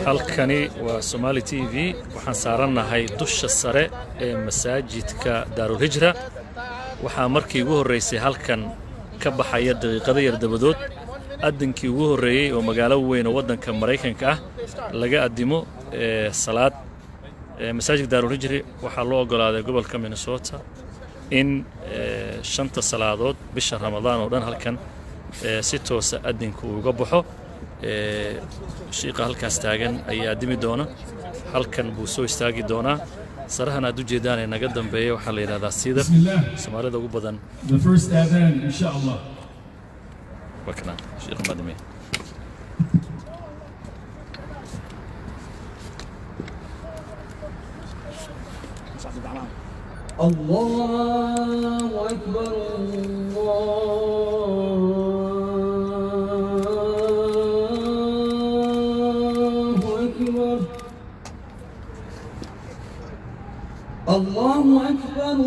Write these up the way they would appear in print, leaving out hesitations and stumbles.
halkani waa Somali TV waxaan saaranahay dusha sare ee masaajidka Daarul Hijra waxaa markii ugu horeysay halkan ka baxaya daqiiqado yar dabadood adinkii ugu horeeyay oo magaalo weyn oo wadanka Mareykanka ah laga adimo salaad masaajidka Daarul Hijra waxaa loo ogolaaday gobolka Minnesota in shanta salaadood bisha Ramadaan oo dhan halkan si toos ah adinku uga baxo sheekha halkaas taagan ayaa adimi doona halkan buu soo istaagi doona sarahan aad u jeedaan ee naga dambeeyo waxa la yiraahdaa sida Soomaalida ugu badan the first adhan insha Allah wakana sheekh madami الله أكبر الله أكبر الله أكبر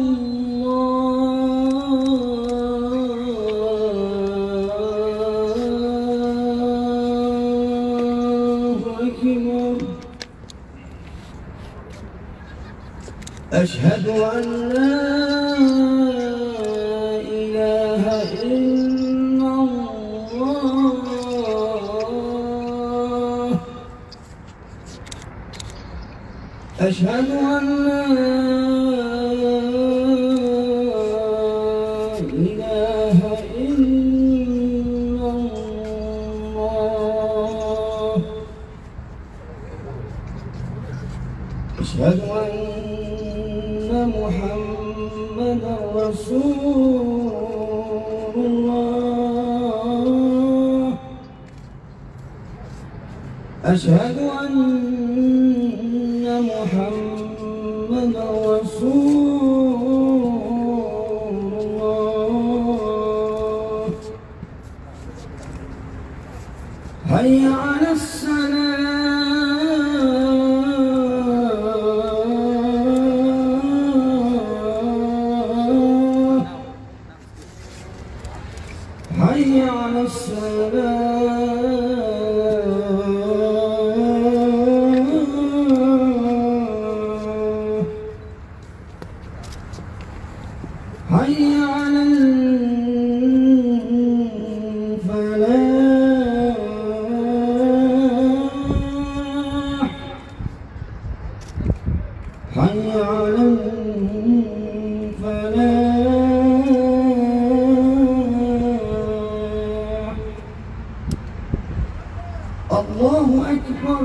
أشهد أن لا إله إلا الله أشهد أن لا إله إلا الله أشهد أن محمدا رسول الله أشهد أن محمدا رسول الله حي على الصلاة حي على حي على الفلاح حي على الفلاح الله أكبر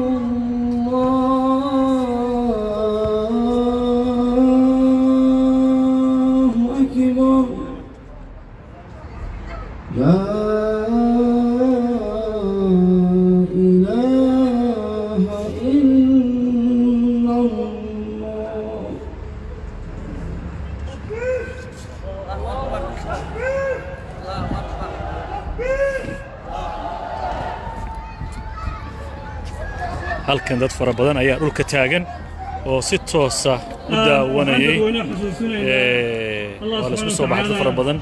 الله أكبر لا إله إلا الله halkan dad fara badan ayaa dhulka taagan oo si toos ah u daawanayay wala isku soo baxay fara badan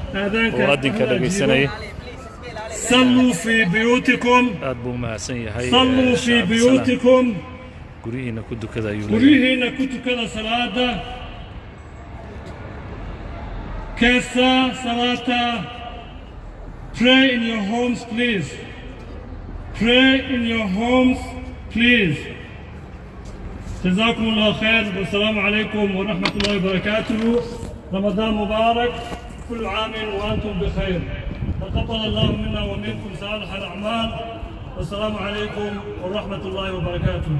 oo adinka dhageysanay صلوا في بيوتكم aad buu mahadsan yahay صلوا في بيوتكم gurihiina ku dukada ayuu gurihiina ku tukada salaada kasa salata pray in your homes please pray in your homes please جزاكم الله خير والسلام عليكم ورحمة الله وبركاته رمضان مبارك كل عام وأنتم بخير تقبل الله منا ومنكم صالح الأعمال والسلام عليكم ورحمة الله وبركاته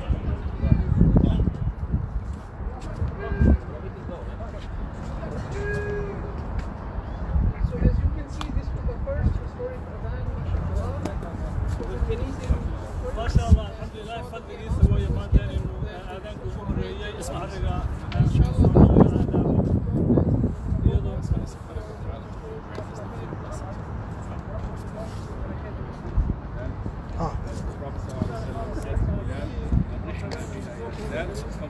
ما شاء الله الحمد لله فضل لي سوي ما داري انه اذانكم هو اسمع